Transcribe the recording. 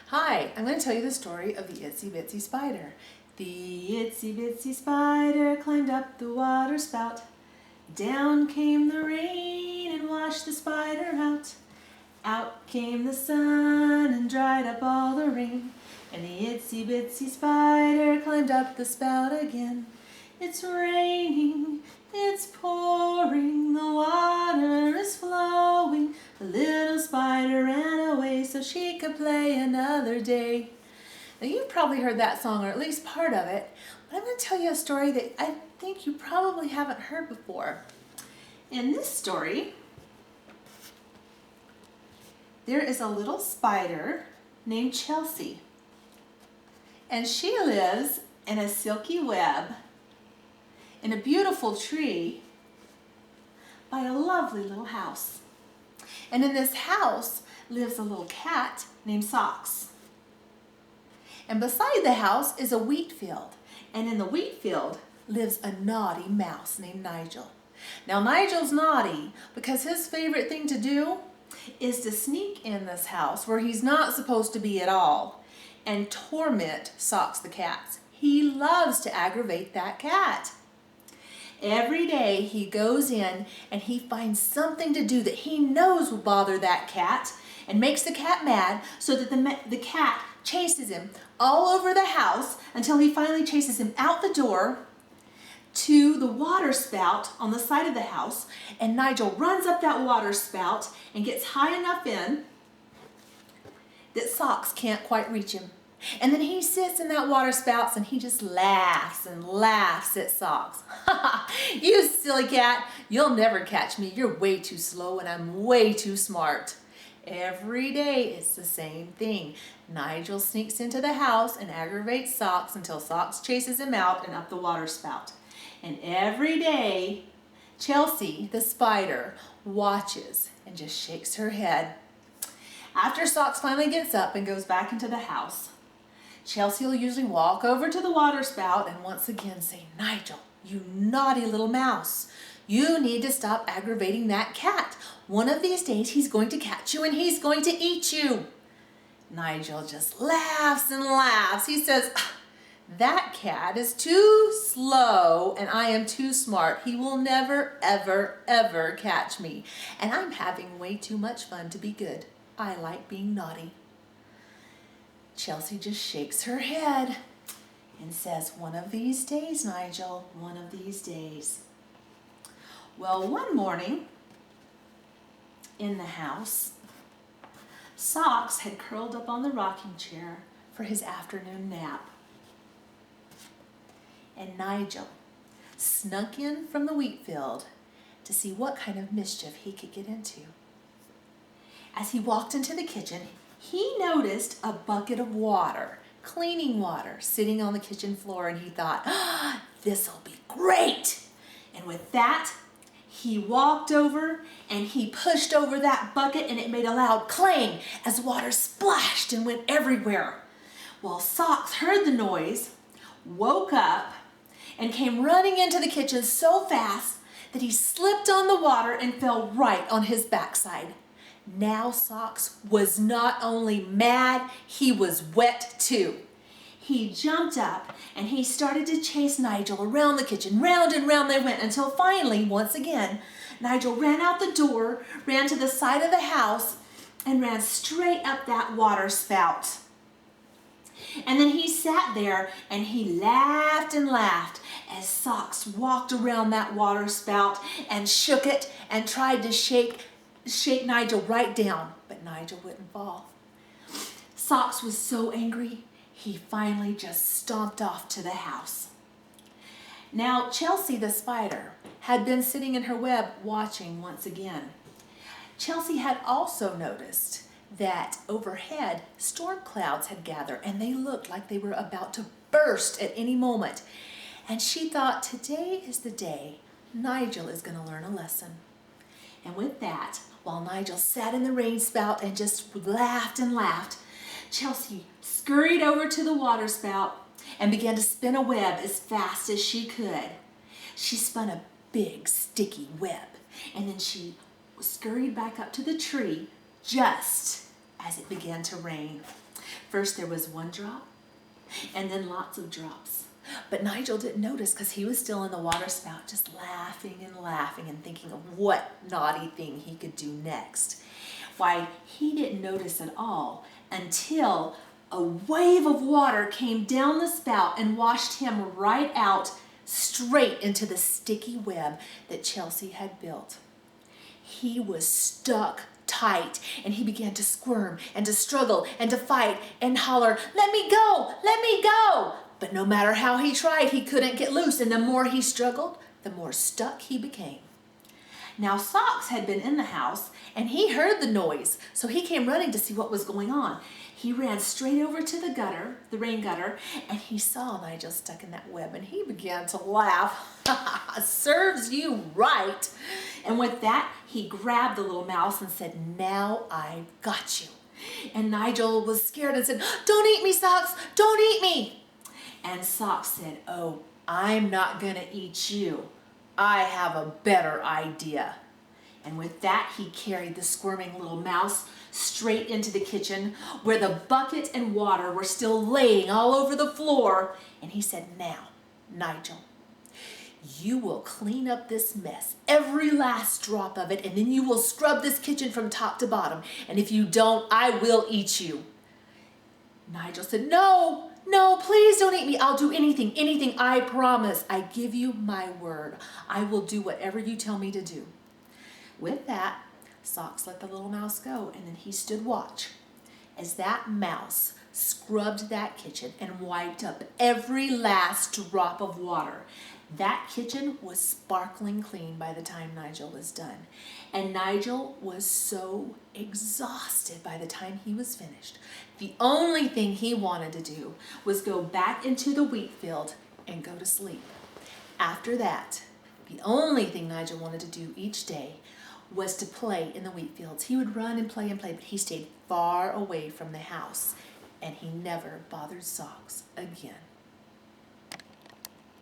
Hi, I'm going to tell you the story of the Itsy Bitsy Spider. The Itsy Bitsy Spider climbed up the water spout. Down came the rain and washed the spider out. Out came the sun and dried up all the rain. And the Itsy Bitsy Spider climbed up the spout again. It's raining, it's pouring, the water is flowing. The little spider ran away so she could play another day. Now you've probably heard that song, or at least part of it, but I'm going to tell you a story that I think you probably haven't heard before. In this story, there is a little spider named Chelsea, and she lives in a silky web in a beautiful tree by a lovely little house. And in this house lives a little cat named Socks. And beside the house is a wheat field. And in the wheat field lives a naughty mouse named Nigel. Now Nigel's naughty because his favorite thing to do is to sneak in this house where he's not supposed to be at all and torment Socks the cat. He loves to aggravate that cat. Every day he goes in and he finds something to do that he knows will bother that cat and makes the cat mad, so that the cat chases him all over the house until he finally chases him out the door to the water spout on the side of the house, and Nigel runs up that water spout and gets high enough in that Socks can't quite reach him. And then he sits in that water spout and he just laughs and laughs at Socks. You silly cat, you'll never catch me. You're way too slow and I'm way too smart. Every day it's the same thing. Nigel sneaks into the house and aggravates Socks until Socks chases him out and up the water spout. And every day Chelsea, the spider, watches and just shakes her head. After Socks finally gets up and goes back into the house, Chelsea will usually walk over to the water spout and once again say, "Nigel, you naughty little mouse. You need to stop aggravating that cat. One of these days he's going to catch you and he's going to eat you." Nigel just laughs and laughs. He says, "That cat is too slow and I am too smart. He will never, ever, ever catch me. And I'm having way too much fun to be good. I like being naughty." Chelsea just shakes her head and says, "One of these days, Nigel, one of these days." Well, one morning in the house, Socks had curled up on the rocking chair for his afternoon nap. And Nigel snuck in from the wheat field to see what kind of mischief he could get into. As he walked into the kitchen, he noticed a bucket of water, cleaning water, sitting on the kitchen floor, and he thought, "This'll be great." And with that, he walked over and he pushed over that bucket and it made a loud clang as water splashed and went everywhere. Well, Socks heard the noise, woke up, and came running into the kitchen so fast that he slipped on the water and fell right on his backside. Now Socks was not only mad, he was wet too. He jumped up and he started to chase Nigel around the kitchen. Round and round they went until finally, once again, Nigel ran out the door, ran to the side of the house, and ran straight up that water spout. And then he sat there and he laughed and laughed as Socks walked around that water spout and shook it and tried to shake Nigel right down, but Nigel wouldn't fall. Socks was so angry, he finally just stomped off to the house. Now, Chelsea the spider had been sitting in her web watching once again. Chelsea had also noticed that overhead storm clouds had gathered and they looked like they were about to burst at any moment. And she thought, today is the day Nigel is going to learn a lesson. And with that, while Nigel sat in the rain spout and just laughed and laughed, Chelsea scurried over to the water spout and began to spin a web as fast as she could. She spun a big sticky web and then she scurried back up to the tree just as it began to rain. First there was one drop, and then lots of drops. But Nigel didn't notice because he was still in the water spout, just laughing and thinking of what naughty thing he could do next. Why, he didn't notice at all until a wave of water came down the spout and washed him right out, straight into the sticky web that Chelsea had built. He was stuck tight, and he began to squirm and to struggle and to fight and holler, "Let me go, let me go!" But no matter how he tried, he couldn't get loose, and the more he struggled, the more stuck he became. Now Socks had been in the house, and he heard the noise, so he came running to see what was going on. He ran straight over to the gutter, the rain gutter, and he saw Nigel stuck in that web, and he began to laugh. "Serves you right." And with that, he grabbed the little mouse and said, "Now I've got you." And Nigel was scared and said, "Don't eat me, Socks, don't eat me." And Socks said, "Oh, I'm not gonna eat you. I have a better idea." And with that, he carried the squirming little mouse straight into the kitchen where the bucket and water were still laying all over the floor. And he said, "Now, Nigel, you will clean up this mess, every last drop of it, and then you will scrub this kitchen from top to bottom. And if you don't, I will eat you." Nigel said, "No, no, please don't eat me. I'll do anything, I promise. I give you my word. I will do whatever you tell me to do." With that, Socks let the little mouse go, and then he stood watch as that mouse scrubbed that kitchen and wiped up every last drop of water. That kitchen was sparkling clean by the time Nigel was done. And Nigel was so exhausted by the time he was finished. The only thing he wanted to do was go back into the wheat field and go to sleep. After that, the only thing Nigel wanted to do each day was to play in the wheat fields. He would run and play, but he stayed far away from the house, and he never bothered Socks again.